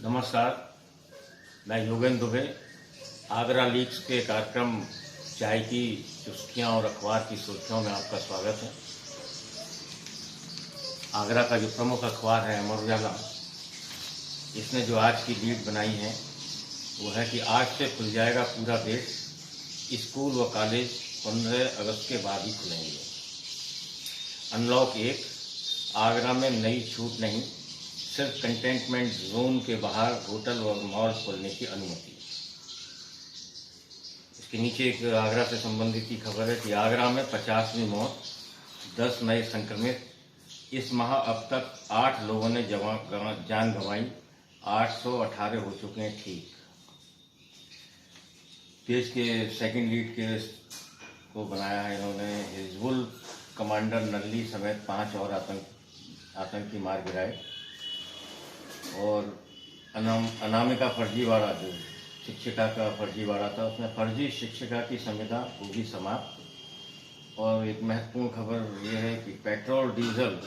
नमस्कार, मैं योगेंद्र दुबे। आगरा लीक्स के कार्यक्रम चाय की चुस्कियाँ और अखबार की सुर्खियों में आपका स्वागत है। आगरा का जो प्रमुख अखबार है अमर उजाला, इसने जो आज की लीड बनाई है वो है कि आज से खुल जाएगा पूरा देश, स्कूल व कॉलेज 15 अगस्त के बाद ही खुलेंगे। अनलॉक 1, आगरा में नई छूट नहीं, सिर्फ कंटेनमेंट जोन के बाहर होटल और मॉल खोलने की अनुमति। इसके नीचे एक आगरा से संबंधित की खबर है कि आगरा में 50वीं मौत, 10 नए संक्रमित। इस माह अब तक 8 लोगों ने जान गंवाई, 818 हो चुके हैं ठीक। देश के सेकंड लीड के को बनाया है इन्होंने। हिजबुल कमांडर नल्ली समेत 5 और आतंकी मार गिराए। और अनामिका फर्जीवाड़ा, जो शिक्षिका का फर्जीवाड़ा था, उसमें फर्जी शिक्षिका की संविदा होगी समाप्त। और एक महत्वपूर्ण खबर यह है कि पेट्रोल डीजल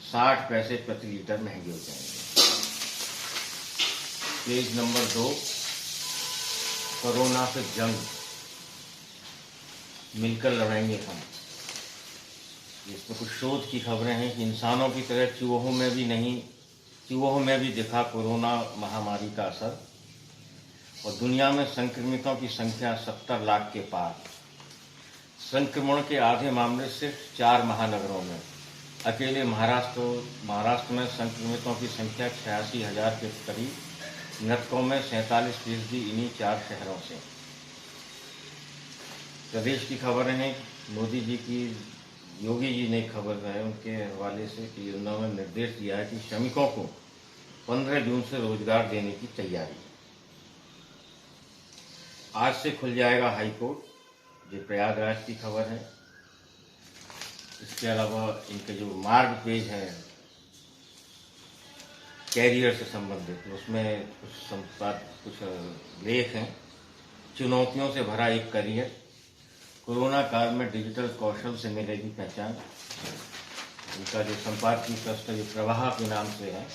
60 पैसे प्रति लीटर महंगे हो जाएंगे। पेज नंबर 2, कोरोना से जंग मिलकर लड़ेंगे हम। इसमें कुछ शोध की खबरें हैं कि इंसानों की तरह चूहों में भी दिखा कोरोना महामारी का असर। और दुनिया में संक्रमितों की संख्या 70 लाख के पार। संक्रमण के आधे मामले सिर्फ 4 महानगरों में। अकेले महाराष्ट्र में संक्रमितों की संख्या 86,000 के करीब। मृतकों में 47% इन्हीं 4 शहरों से। प्रदेश की खबरें हैं। मोदी जी की, योगी जी ने खबर है उनके हवाले से कि उन्होंने निर्देश दिया है कि श्रमिकों को 15 जून से रोजगार देने की तैयारी। आज से खुल जाएगा हाई कोर्ट, ये प्रयागराज की खबर है। इसके अलावा इनके जो मार्ग पेज है कैरियर से संबंधित, उसमें कुछ लेख हैं। चुनौतियों से भरा एक करियर, कोरोना काल में डिजिटल कौशल से मिलेगी पहचान। उनका जो संपादकीय प्रश्न जो प्रवाह के नाम से है,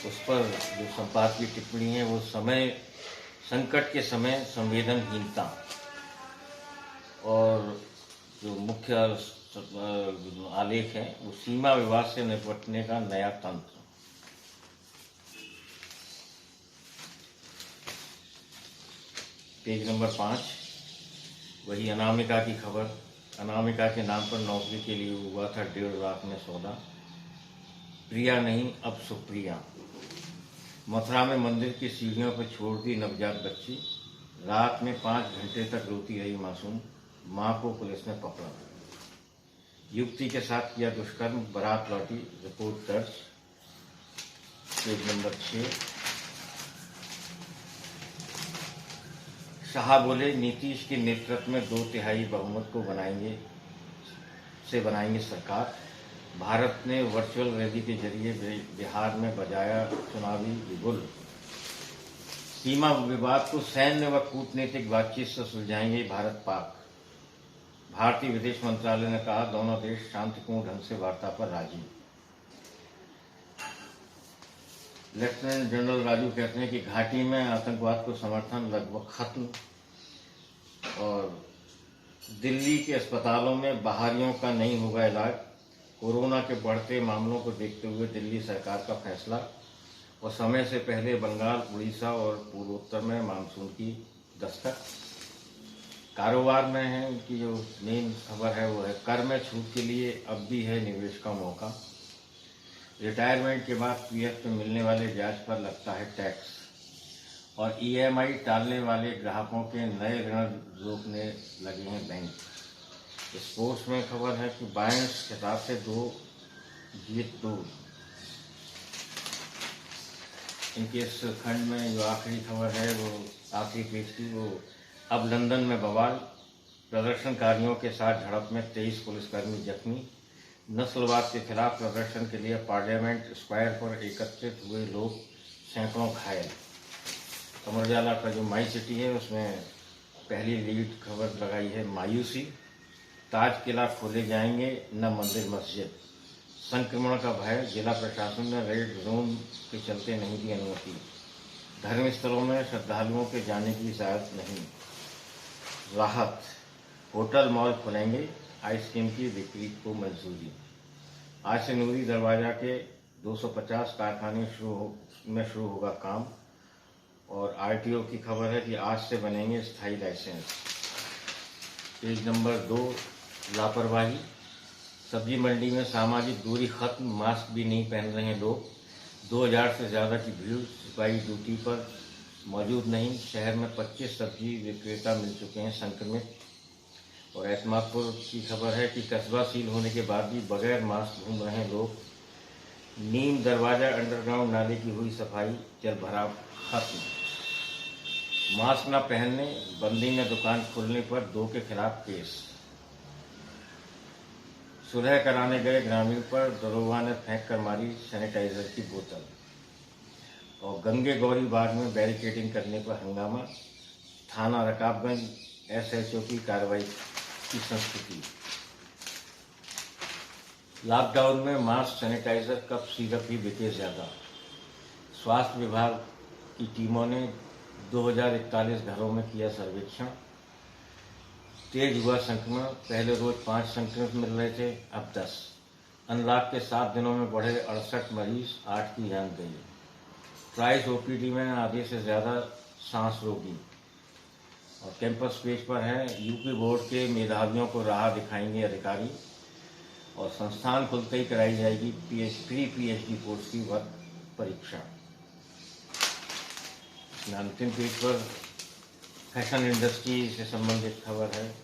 उस पर जो संपादकीय टिप्पणी है वो संकट के समय संवेदनहीनता। और जो मुख्य आलेख है वो सीमा विवाद से निपटने का नया तंत्र। पेज नंबर 5, वही अनामिका की खबर। अनामिका के नाम पर नौकरी के लिए हुआ था 1.5 लाख में सौदा। प्रिया नहीं अब सुप्रिया। मथुरा में मंदिर की सीढ़ियों पर छोड़ दी नवजात बच्ची। रात में 5 घंटे तक रोती रही मासूम। मां को पुलिस ने पकड़ा। युवती के साथ किया दुष्कर्म, बारात लौटी, रिपोर्ट दर्ज। पेज नंबर 6, शाह बोले नीतीश के नेतृत्व में 2/3 बहुमत को बनाएंगे सरकार। भारत ने वर्चुअल रैली के जरिए बिहार में बजाया चुनावी बिगुल। सीमा विवाद को सैन्य व कूटनीतिक बातचीत से सुलझाएंगे भारत पाक। भारतीय विदेश मंत्रालय ने कहा दोनों देश शांतिपूर्ण ढंग से वार्ता पर राजी। लेफ्टिनेंट जनरल राजू कहते हैं कि घाटी में आतंकवाद को समर्थन लगभग खत्म। और दिल्ली के अस्पतालों में बाहरियों का नहीं होगा इलाज। कोरोना के बढ़ते मामलों को देखते हुए दिल्ली सरकार का फैसला। और समय से पहले बंगाल, उड़ीसा और पूर्वोत्तर में मानसून की दस्तक। कारोबार में है उनकी जो मेन खबर है वो है कर में छूट के लिए अब भी है निवेश का मौका। रिटायरमेंट के बाद पीएफ में मिलने वाले ब्याज पर लगता है टैक्स। और ईएमआई टालने वाले ग्राहकों के नए ऋण रोकने लगे हैं बैंक। स्पोर्ट्स में खबर है कि बायर्स खिताब से 2-2। इनके इस खंड में जो आखिरी खबर है वो आखिरी पेज की, वो अब लंदन में बवाल। प्रदर्शनकारियों के साथ झड़प में 23 पुलिसकर्मी जख्मी। नस्लवाद के खिलाफ प्रदर्शन के लिए पार्लियामेंट स्क्वायर पर एकत्रित हुए लोग, सैकड़ों घायल। अमर उजाला का जो माई सिटी है उसमें पहली लीड खबर लगाई है मायूसी। ताज किला खोले जाएंगे न मंदिर मस्जिद। संक्रमण का भय, जिला प्रशासन ने रेड जोन के चलते नहीं दी अनुमति। धर्म स्थलों में श्रद्धालुओं के जाने की इजाज़त नहीं। राहत, होटल मॉल खुलेंगे, आइसक्रीम की बिक्री को मंजूरी। आज से नूरी दरवाजा के 250 कारखाने में शुरू होगा काम। और आरटीओ की खबर है कि आज से बनेंगे स्थायी लाइसेंस। पेज नंबर 2, लापरवाही, सब्जी मंडी में सामाजिक दूरी खत्म, मास्क भी नहीं पहन रहे हैं लोग। 2000 से ज़्यादा की भीड़, सिपाही ड्यूटी पर मौजूद नहीं। शहर में 25 सब्जी विक्रेता मिल चुके हैं संक्रमित। और एतमादपुर की खबर है कि कस्बा सील होने के बाद भी बगैर मास्क घूम रहे हैं लोग। नीम दरवाजा अंडरग्राउंड नाले की हुई सफाई, जल भराव खत्म। मास्क न पहनने, बंदी में दुकान खोलने पर 2 के खिलाफ केस। सुलह कराने गए ग्रामीण पर दरोगा ने फेंक कर मारी सैनिटाइजर की बोतल। और गंगे गौरी बाग में बैरिकेडिंग करने पर हंगामा, थाना रकाबगंज एसएचओ की कार्रवाई की संस्कृति। लॉकडाउन में मास्क, सैनिटाइजर, कप सिरप ही बिके ज्यादा। स्वास्थ्य विभाग की टीमों ने 2041 घरों में किया सर्वेक्षण। तेज हुआ संक्रमण, पहले रोज 5 संक्रमित मिल रहे थे, अब 10। अनलॉक के 7 दिनों में बढ़े 68 मरीज, 8 की जान गई। ट्राइस ओपीडी में आधे से ज्यादा सांस रोगी। और कैंपस पेज पर है, यूपी बोर्ड के मेधावियों को राह दिखाएंगे अधिकारी। और संस्थान खुलते ही कराई जाएगी प्री पीएचडी कोर्स की वर्ग परीक्षा। अंतिम पेज पर फैशन इंडस्ट्री से संबंधित खबर है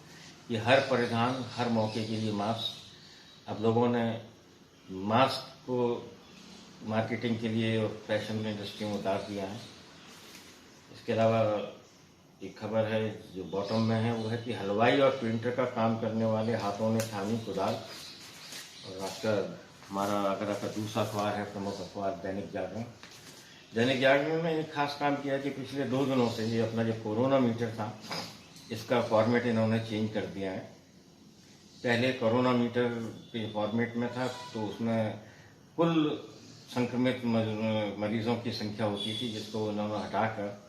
कि हर परिधान हर मौके के लिए मास्क। अब लोगों ने मास्क को मार्केटिंग के लिए फैशन इंडस्ट्री में उतार दिया है। इसके अलावा एक खबर है जो बॉटम में है, वो है कि हलवाई और प्रिंटर का काम करने वाले हाथों ने थामी कुदाल। और आजकल हमारा आगरा का दूसरा अखबार है, प्रमुख अखबार दैनिक जागरण। दैनिक जागरण ने एक खास काम किया कि पिछले 2 दिनों से ये अपना जो कोरोना मीटर था, इसका फॉर्मेट इन्होंने चेंज कर दिया है। पहले कोरोना मीटर के फॉर्मेट में था तो उसमें कुल संक्रमित मरीजों की संख्या होती थी, जिसको इन्होंने हटाकर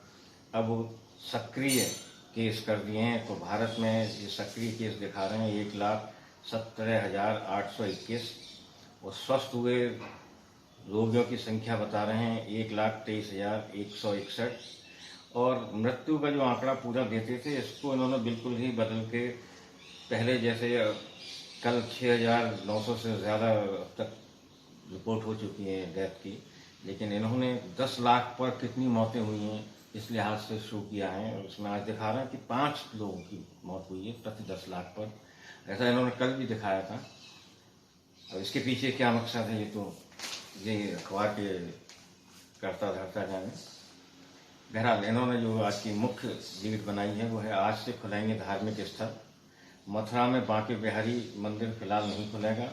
अब सक्रिय केस कर दिए हैं। तो भारत में ये सक्रिय केस दिखा रहे हैं 1,17,821। और स्वस्थ हुए रोगियों की संख्या बता रहे हैं 1,23,161। और मृत्यु का जो आंकड़ा पूरा देते थे, इसको इन्होंने बिल्कुल ही बदल के, पहले जैसे कल 6,900 से ज़्यादा अब तक रिपोर्ट हो चुकी है डेथ की, लेकिन इन्होंने 10 लाख पर कितनी मौतें हुई हैं इस लिहाज से शुरू किया है। और उसमें आज दिखा रहा है कि 5 लोगों की मौत हुई है प्रति 10 लाख पर। ऐसा इन्होंने कल भी दिखाया था। अब इसके पीछे क्या मकसद है, ये तो ये अखबार के करता धरता जाने। बहरहाल इन्होंने जो आज की मुख्य लीड बनाई है वो है, आज से खुलेंगे धार्मिक स्थल। मथुरा में बांके बिहारी मंदिर फिलहाल नहीं खुलेगा।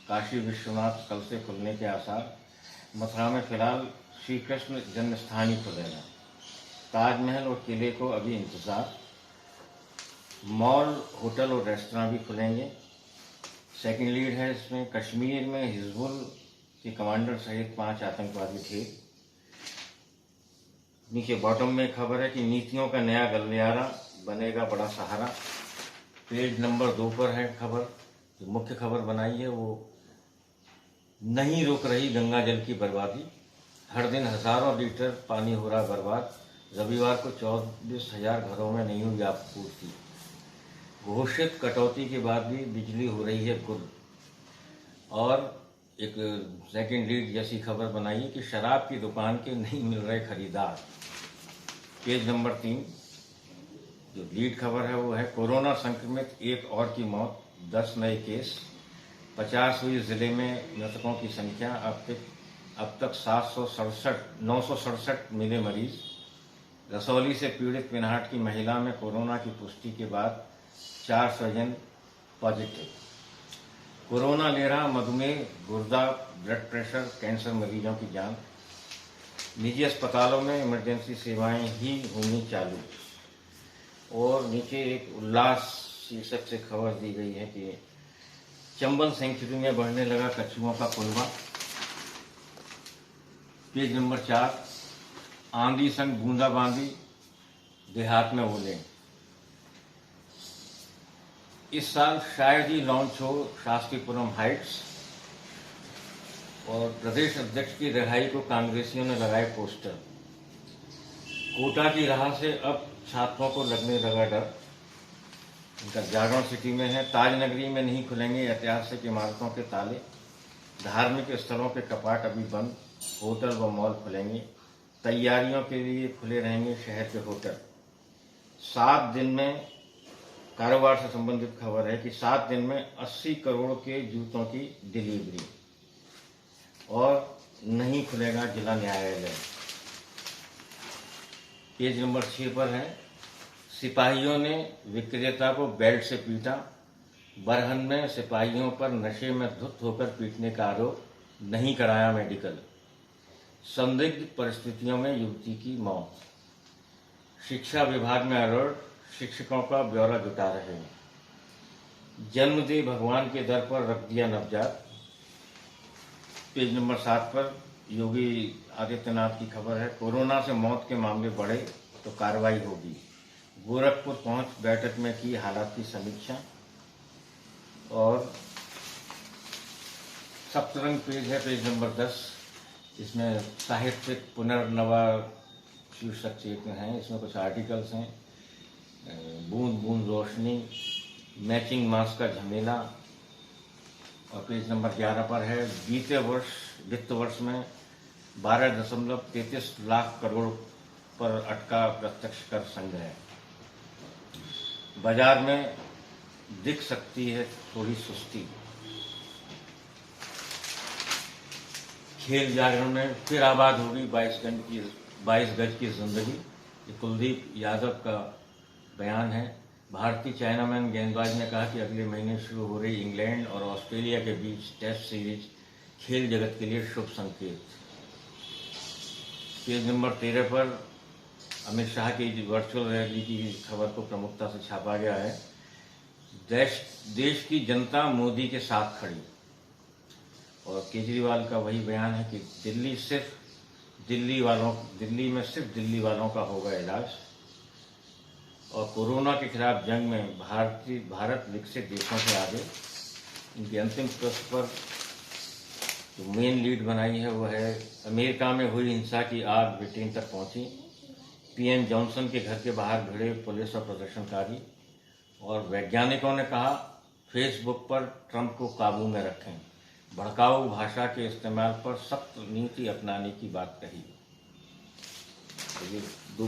काशी विश्वनाथ कल से खुलने के आसार। मथुरा में फिलहाल श्री कृष्ण जन्मस्थान ही खुलेगा। ताजमहल और किले को अभी इंतजार। मॉल, होटल और रेस्टोरेंट भी खुलेंगे। सेकंड लीड है इसमें, कश्मीर में हिजबुल के कमांडर सहित 5 आतंकवादी थे। नीचे बॉटम में खबर है कि नीतियों का नया गलियारा बनेगा बड़ा सहारा। पेज नंबर 2 पर है खबर, जो मुख्य खबर बनाई है वो, नहीं रुक रही गंगा जल की बर्बादी। हर दिन हजारों लीटर पानी हो रहा बर्बाद। रविवार को 24,000 घरों में नहीं हुई आपूर्ति। घोषित कटौती के बाद भी बिजली हो रही है गुल। और एक सेकंड लीड जैसी खबर बनाई है कि शराब की दुकान के नहीं मिल रहे खरीदार। पेज नंबर 3 जो लीड खबर है वो है, कोरोना संक्रमित एक और की मौत, 10 नए केस। 50 हुई जिले में मृतकों की संख्या। अब तक 967 मिले मरीज। रसौली से पीड़ित पिनहाट की महिला में कोरोना की पुष्टि के बाद 4 स्वजन पॉजिटिव। कोरोना ले रहा मधुमेह, गुर्दा, ब्लड प्रेशर, कैंसर मरीजों की जान। निजी अस्पतालों में इमरजेंसी सेवाएं ही होंगी चालू। और नीचे एक उल्लास शीर्षक से खबर दी गई है कि चंबल सेंचुरी में बढ़ने लगा कछुओं का कुलवा। पेज नंबर 4, आंधी संग बूंदाबांदी देहात में ओले। इस साल शायद ही लॉन्च हो शास्त्रीपुरम हाइट्स, और प्रदेश अध्यक्ष की रिहाई को कांग्रेसियों ने लगाए पोस्टर। कोटा की राह से अब छात्रों को लगने लगा डर। इनका जागरण सिटी में है। ताजनगरी में नहीं खुलेंगे ऐतिहासिक इमारतों के ताले, धार्मिक स्थलों के कपाट अभी बंद, होटल व मॉल खुलेंगे। तैयारियों के लिए खुले रहेंगे शहर के होटल। 7 दिन में, कारोबार से संबंधित खबर है कि 7 दिन में 80 करोड़ के जूतों की डिलीवरी, और नहीं खुलेगा जिला न्यायालय। पेज नंबर 6 पर है, सिपाहियों ने विक्रेता को बेल्ट से पीटा। बरहन में सिपाहियों पर नशे में धुत होकर पीटने का आरोप, नहीं कराया मेडिकल। संदिग्ध परिस्थितियों में युवती की मौत। शिक्षा विभाग में अलर्ट, शिक्षकों का ब्यौरा जुटा रहे हैं। जन्म दे भगवान के दर पर रख दिया नवजात। पेज नंबर 7 पर योगी आदित्यनाथ की खबर है, कोरोना से मौत के मामले बढ़े तो कार्रवाई होगी। गोरखपुर पहुंच बैठक में की हालात की समीक्षा। और सप्तरंग पेज है, पेज नंबर 10। इसमें साहित्यिक पुनर्नवा शीर्षक चेक हैं। इसमें कुछ आर्टिकल्स हैं। बूंद बूंद रोशनी, मैचिंग मास्क का झमेला। और पेज नंबर 11 पर है, बीते वित्त वर्ष में 12.33 लाख करोड़ पर अटका प्रत्यक्ष कर संग्रह। बाजार में दिख सकती है थोड़ी सुस्ती। खेल जागरण में फिर आबाद होगी 22 गज की जिंदगी। ये कुलदीप यादव का बयान है। भारतीय चाइनामैन गेंदबाज ने कहा कि अगले महीने शुरू हो रही इंग्लैंड और ऑस्ट्रेलिया के बीच टेस्ट सीरीज खेल जगत के लिए शुभ संकेत। पेज नंबर 13 पर अमित शाह की वर्चुअल रैली की खबर को प्रमुखता से छापा गया है। देश की जनता मोदी के साथ खड़ी। और केजरीवाल का वही बयान है कि दिल्ली में सिर्फ दिल्ली वालों का होगा इलाज। और कोरोना के खिलाफ जंग में भारत विकसित देशों से आगे। इनकी अंतिम पृष्ठ पर जो मेन लीड बनाई है वो है, अमेरिका में हुई हिंसा की आग ब्रिटेन तक पहुंची। पीएम जॉनसन के घर के बाहर भिड़े पुलिस और प्रदर्शनकारी। और वैज्ञानिकों ने कहा, फेसबुक पर ट्रंप को काबू में रखें। भड़काऊ भाषा के इस्तेमाल पर सख्त नीति अपनाने की बात कही। तो ये 2